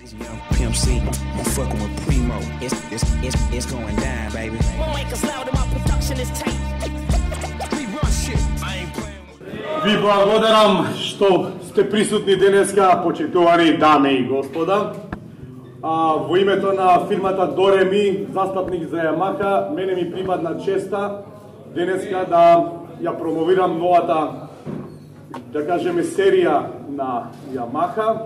Young Pimp C, I'm fucking with Primo. It's going down, baby. Make us loud, my production is tight. We run shit. I ain't playing. Ви благодарам што сте присутни денеска, почитувани дами и господа. Во името на фирмата Дореми, застапник за Ямаха, мене ми припадна честа денеска да ја промовирам новата, да кажеме, серија на Ямаха,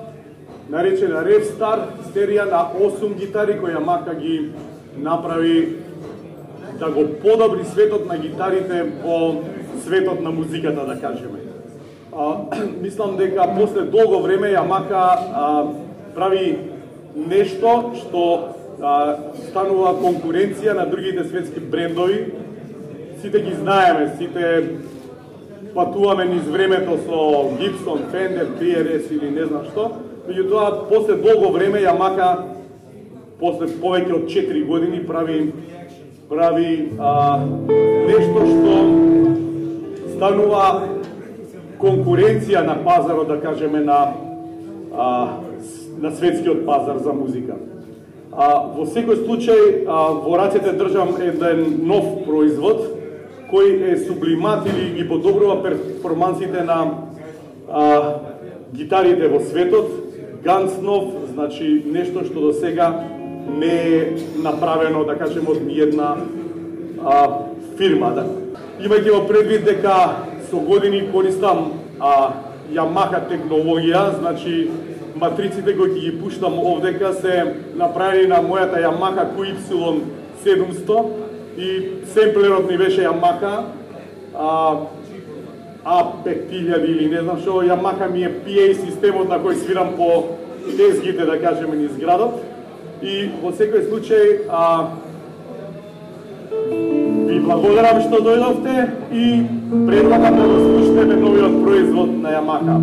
наречена Revstar, серија на 8 гитари кои Ямаха ги направи да го подобри светот на гитарите во светот на музиката, да кажеме. Мислам дека после долго време Ямаха прави нешто што станува конкуренција на другите светски брендови. Сите ги знаеме, сите патуваме низ времето со Gibson, Fender, PRS или не знам што. Меѓутоа, после долго време Ямаха, после повеќе од 4 години, прави нешто што станува конкуренција на пазарот, да кажеме, на светскиот пазар за музика. Во секој случај, во рацете држам еден нов производ, кој е сублимат или ги подобрува перформансите на гитарите во светот. Ганснов, значи нешто што до сега не е направено, да кажем, од ниједна фирма. Да. Имајќи во предвид дека со години користам Yamaha технологија, значи матриците кои ги пуштам овдека се направени на мојата Yamaha QY700 и семплерот ми беше Yamaha A5000 или не знам што. Yamaha ми е PA системот на кој свирам по тезгите, да кажеме, низ градот. И во секој случај ви благодарам што дојдовте и предлагам да го слушнеме новиот производ на Yamaha.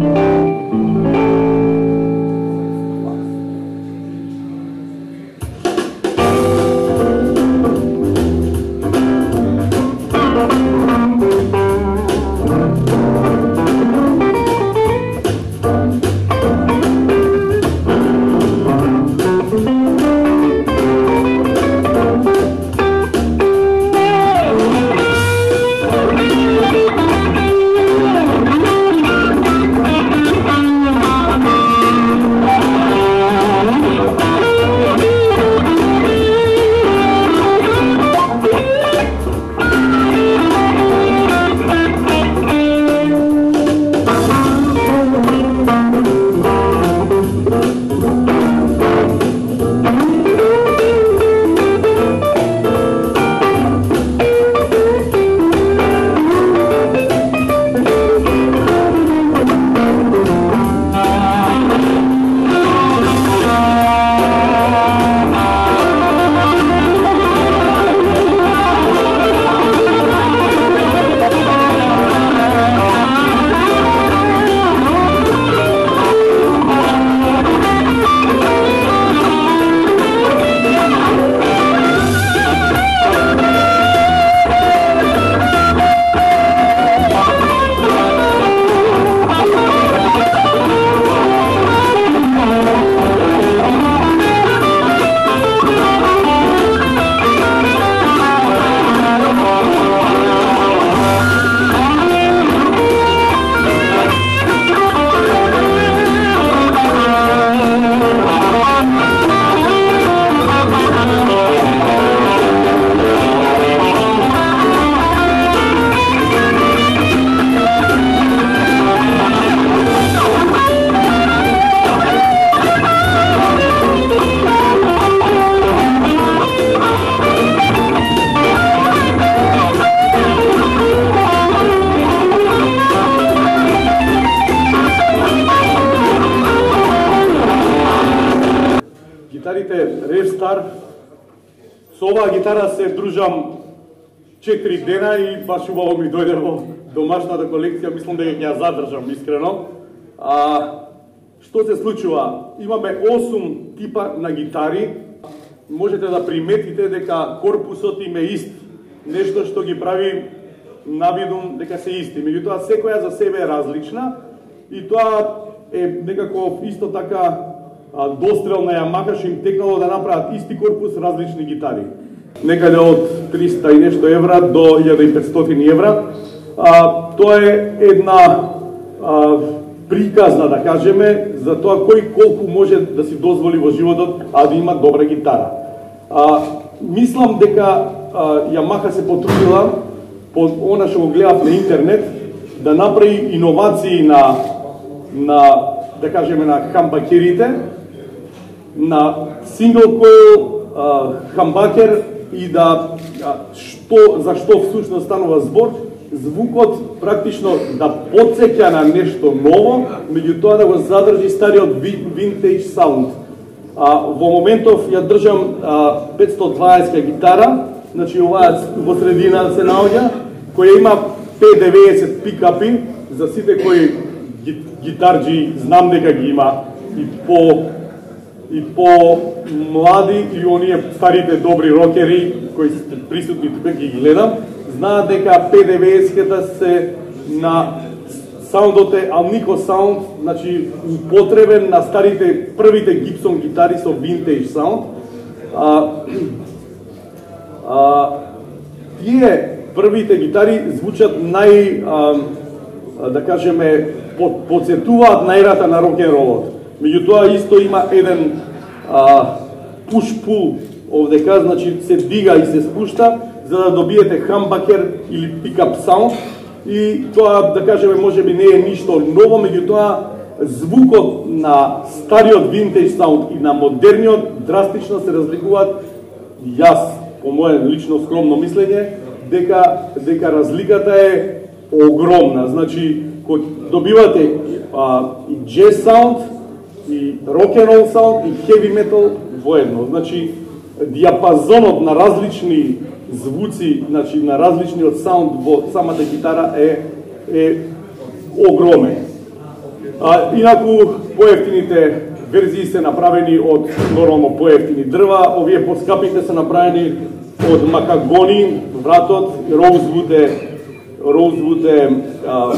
Revstar. Со оваа гитара се дружам 4 дена и баш убаво ми дојде во домашната колекција, мислам дека ќе ја задржам искрено. Што се случува? Имаме 8 типа на гитари. Можете да приметите дека корпусот им е ист. Нешто што ги прави навидум дека се исти. Меѓутоа, секоја за себе е различна и тоа е некако исто така дострел на Ямаха што им текнало да направат исти корпус различни гитари. Некаде од 300 и нешто евра до 1500 евра. Тоа е една приказна, да кажеме, за тоа кој колку може да си дозволи во животот, а да има добра гитара. Мислам дека Ямаха се потрудила, по она што го гледав на интернет, да направи иновации на да кажеме, на хамбакерите, на сингл койл хамбакер и за што всушност станува збор, звукот практично да потсеќа на нешто ново, меѓутоа да го задржи стариот винтејдж саунд. Во моментов ја држам 520 гитара, значи оваа во средина се наоѓа, која има P90 пикапи, за сите кои гитарджи знам дека ги има и по млади и оние старите добри рокери кои се присутни тука ги гледам, знаат дека P90-ката се на саундот е Alnico саунд, значи употребен на старите првите Gibson гитари со винтејдж саунд. Тие првите гитари звучат да кажеме, подсетуваат најрата на рок-н-ролот. Меѓутоа исто има еден push-pull овдека, значи се дига и се спушта, за да добиете хамбакер или пикап саунд. И тоа, да кажеме, можеби не е ништо ново, меѓутоа звукот на стариот винтејдж саунд и на модерниот драстично се разликуваат. Јас, по моје лично скромно мислење, дека разликата е огромна. Значи, кога добивате и джез саунд, и рок-н-рол саунд, и хеви метал воедно. Значи, диапазонот на различни звуци, значи на различниот саунд во самата гитара е огромен. Инаку, поевтините верзии се направени од нормално поевтини дрва, овие поскапите се направени од макагони, вратот, роузвуд е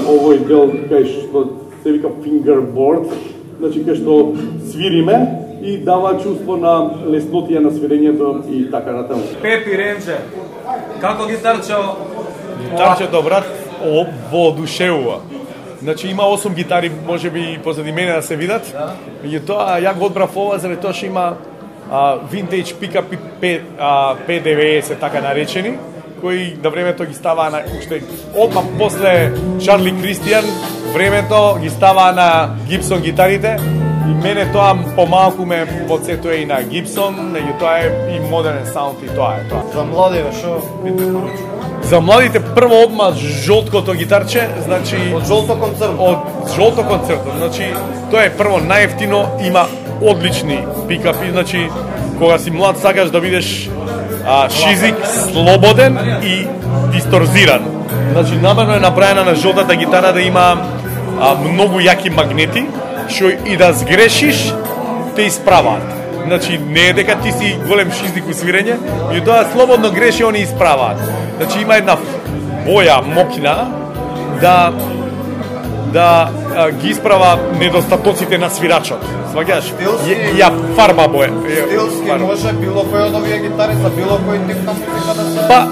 овој дел кај што се вика fingerboard, значи кај што свириме и дава чувство на леснотија на свирењето и така натаму. Пепи Ренџер, како гитарчо? Гитарчето, брат, воодушевува. Значи има 8 гитари, можеби и позади мене да се видат. Меѓутоа, ја го одбрав ова заради тоа што има винтејдж пикапи P90 така наречени, кои на времето ги ставаа на уште одма после Чарли Кристијан, времето ги ставаа на Гибсон гитарите и мене тоа помалку ме потсетува и на Гибсон, меѓутоа е и модерен саунд и тоа е тоа. За младите што би препорачувал? За младите прво одма жолткото гитарче, значи од жолто кон црно. Од жолто кон црно, значи тоа е прво најевтино, има одлични пикапи, значи кога си млад сакаш да видиш шизик слободен и дисторзиран. Значи намерно е направена на жолтата гитара да има многу јаки магнети, што и да сгрешиш те исправаат. Значи не е дека ти си голем шизик у свирење, и тоа слободно греши, они исправаат. Значи има една боја мокна да ги исправа недостатоците на свирачот. Сваѓаш? Ја фарба боја. Стилски може било кој од овие гитари за било кој тип на музика да се... Па,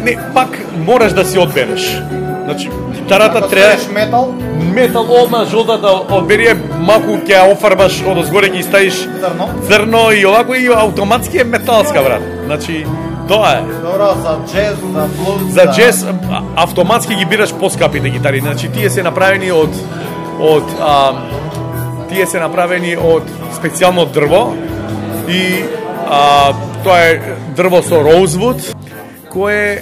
не, пак мораш да си одбереш. Значи, гитарата треба... метал? Метал, одма жолтата одбери, малку ќе ја офарбаш, одозгоре ќе ставиш црно и овако и автоматски е металска, брат. Значи, тоа е. Добро, за джез, за блуз... За джез, автоматски ги бираш поскапите гитари. Значи, тие се направени тие се направени од специјално дрво и тоа е дрво со роузвуд, кое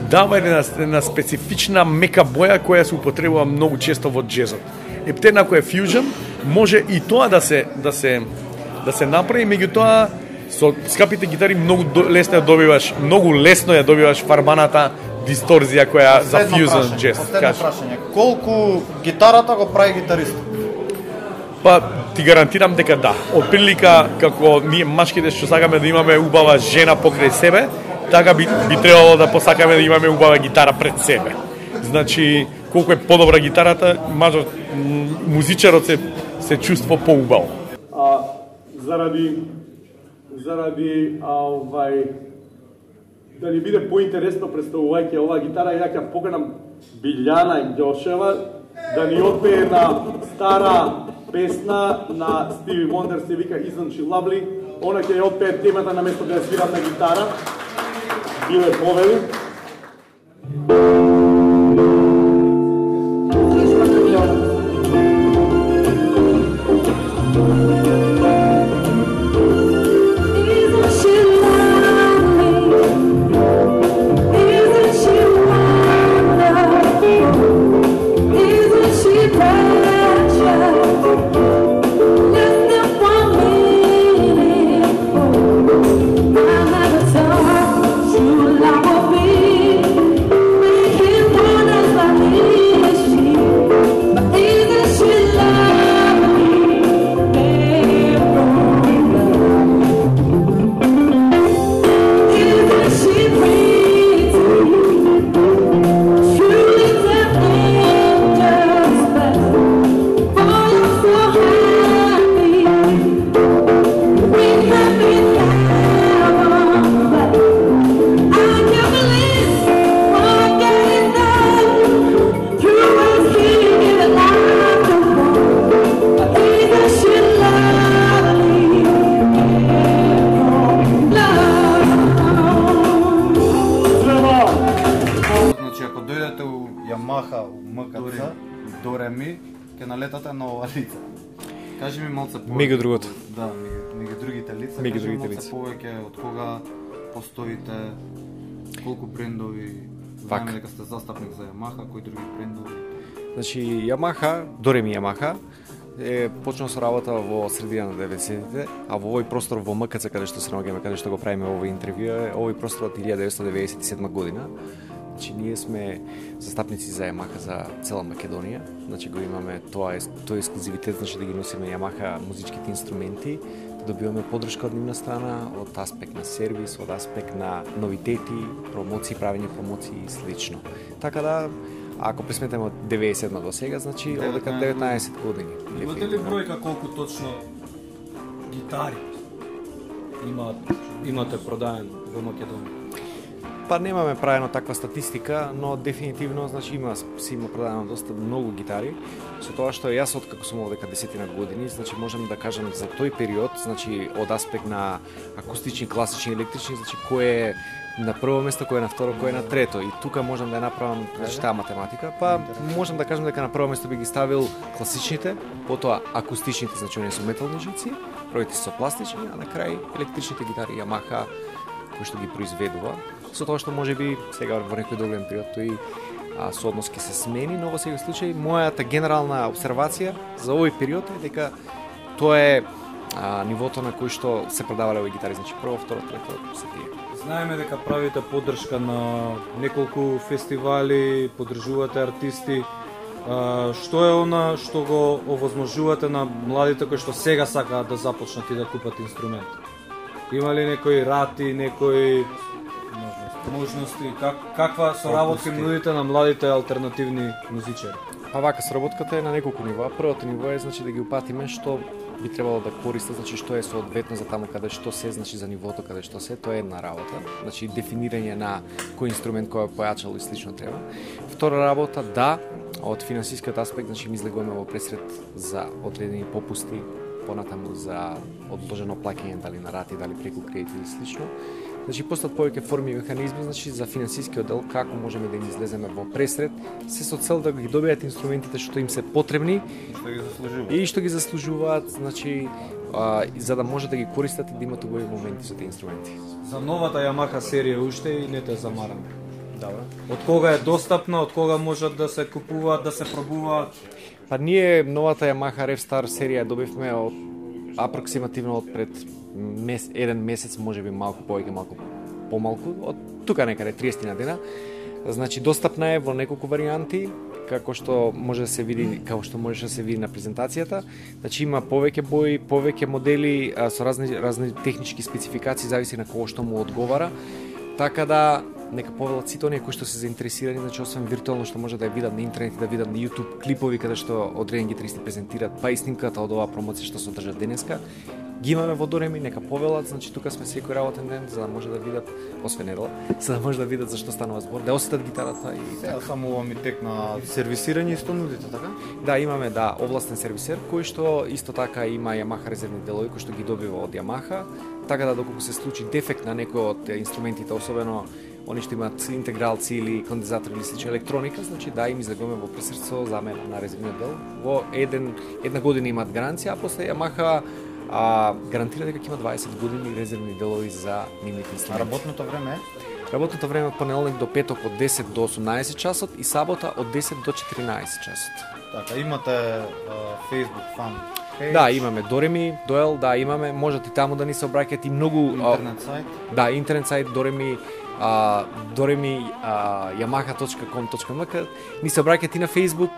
дава една специфична мека боја која се употребува многу често во джезот. Ептена која е фьюжн, може и тоа да се направи, меѓутоа со скапите гитари многу лесно ја добиваш фарбаната дисторзија која за фьюжн джез. Последно прашање. Колку гитарата го прави гитарист? Па ти гарантирам дека да. Од прилика како ние мачките што сакаме да имаме убава жена покрај себе, така би требало да посакаме да имаме убава гитара пред себе. Значи, колку е подобра гитарата, музичарот се се чувства поубаво. Заради да ни биде поинтересно представувајќи оваа гитара, ја ќе поканам Билјана Ѓошева да ни отпее една стара песна на Стиви Вондер, се вика Isn't She Lovely. Она ќе ја отпее темата на место да ја свирам на гитара. Биле повели. Ямаха у МКЦ, до Реми, ќе налетате на ова лица. Кажи ми малце повеќе. Меѓу другото. Да, меѓу другите лица. Меѓу другите лица. Повеќе од кога постоите, колку брендови, знаеме дека сте застапник за Ямаха, кои други брендови? Значи, Ямаха, до Реми Ямаха, почнал со работа во средина на 90-тите, а во овој простор во МКЦ каде што се наоѓаме, каде што го правиме овој интервју, овој простор од 1997 година. Значи, ние сме застапници за Ямаха за цела Македонија. Значи, го имаме тој ексклузивитет, значи да ги носиме Ямаха музичките инструменти, да добиваме поддршка од нивна страна, од аспект на сервис, од аспект на новитети, промоции, правење промоции и слично. Така да, ако пресметаме од 97 до сега, значи одека 19 години. Имате ли бројка колку точно гитари имате продаено во Македонија? Па немаме правено таква статистика, но дефинитивно значи има продадено доста многу гитари. Со тоа што јас откако сум овдека 10 години, значи можам да кажам за тој период, значи од аспект на акустични, класични, електрични, значи кој е на прво место, кој е на второ, кој е на трето. И тука можам да направам значи таа математика, па можам да кажам дека на прво место би ги ставил класичните, потоа акустичните, значи оние со метални жици, првите со пластични, а на крај електричните гитари Ямаха кои што ги произведува. Со тоа што можеби сега во некој догледен период тој сооднос ќе се смени, но во секој случај мојата генерална обсервација за овој период е дека тоа е нивото на кој што се продавале овој гитари, значи прво, второ, трето се тие. Знаеме дека правите поддршка на неколку фестивали, поддржувате артисти. Што е она што го овозможувате на младите кои што сега сакаат да започнат и да купат инструмент? Има ли некои рати, некои можности, каква соработка нудите на младите алтернативни музичари? Па вака, соработката е на неколку нива. Првото ниво е значи да ги упатиме што би требало да користат, значи што е соодветно за таму каде што се, значи за нивото каде што се, тоа е една работа. Значи дефинирање на кој инструмент кој е појачал и слично треба. Втора работа, да, од финансискиот аспект, значи ми излегуваме во пресред за одредени попусти, понатаму за одложено плаќање дали на рати, дали преку кредит или слично. Значи постојат повеќе форми и механизми, значи за финансискиот дел како можеме да им излеземе во пресред, се со цел да ги добијат инструментите што им се потребни и што ги заслужуваат, значи за да може да ги користат и да имат убави моменти со тие инструменти. За новата Ямаха серија уште и не те замараме. Добро. Од кога е достапна, од кога можат да се купуваат, да се пробуваат? Па ние новата Yamaha Revstar серија добивме од апроксимативно од пред еден месец, можеби малку повеќе, малку помалку, од тука некаде 30 на дена. Значи достапна е во неколку варијанти, како што може да се види, како што може да се види на презентацијата. Значи има повеќе бои, повеќе модели со разни технички спецификации, зависи на кого што му одговара. Така да нека повелат сите оние кои што се заинтересирани, значи освен виртуално што може да ја видат на интернет и да видат на YouTube клипови каде што одредени гитаристи презентираат, па и снимката од оваа промоција што се одржа денеска, ги имаме во Дореми, нека повелат, значи тука сме секој работен ден за да може да видат, освен недела, за да може да видат за што станува збор, да осетат гитарата и Сега само ова ми текна сервисирање исто нудите, така? Да, имаме областен сервисер кој што исто така има Yamaha резервни делови кои што ги добива од Yamaha, така да доколку се случи дефект на некој од инструментите, особено они што имаат интегралци или кондензатори или слична електроника, значи да им излегуваме во присрцо замена на резервниот дел. Во една година имаат гаранција, а после Yamaha гарантира дека ќе има 20 години резервни делови за нивните инструменти. Работното време е? Работното време од понеделник до петок од 10 до 18 часот и сабота од 10 до 14 часот. Така, имате Facebook фан page? Да, имаме Doremi, Doel, да, имаме, можат и таму да ни се обраќаат и многу Интернет сайт? Да, интернет сайт Doremi yamaha.com.mk, ни се обраќаат и на Facebook,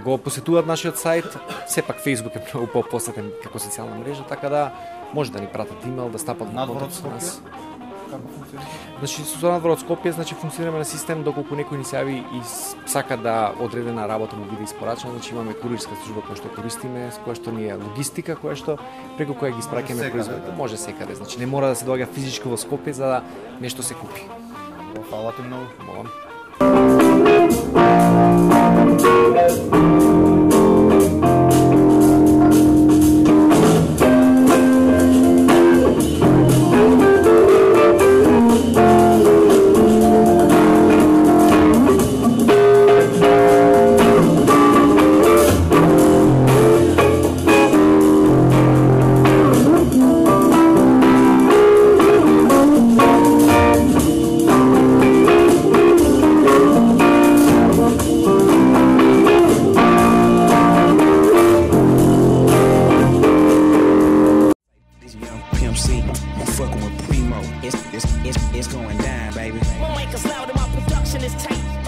го посетуваат нашиот сајт, сепак Facebook е многу по-посетен како социјална мрежа, така да може да ни пратат имейл, да стапат во контакт со нас. Како функционира? Значи, со надвор од Скопје, значи функционираме на систем доколку некој ни се јави и сака да одредена работа му биде испорачена, значи имаме курирска служба која што користиме, која што ни е логистика, која што преку која ги испраќаме производите, може секаде. Значи не мора да се доаѓа физички во Скопје за да нешто се купи. Фала ти многу. Молам. It's going down, baby. Makers loud and my production is tight.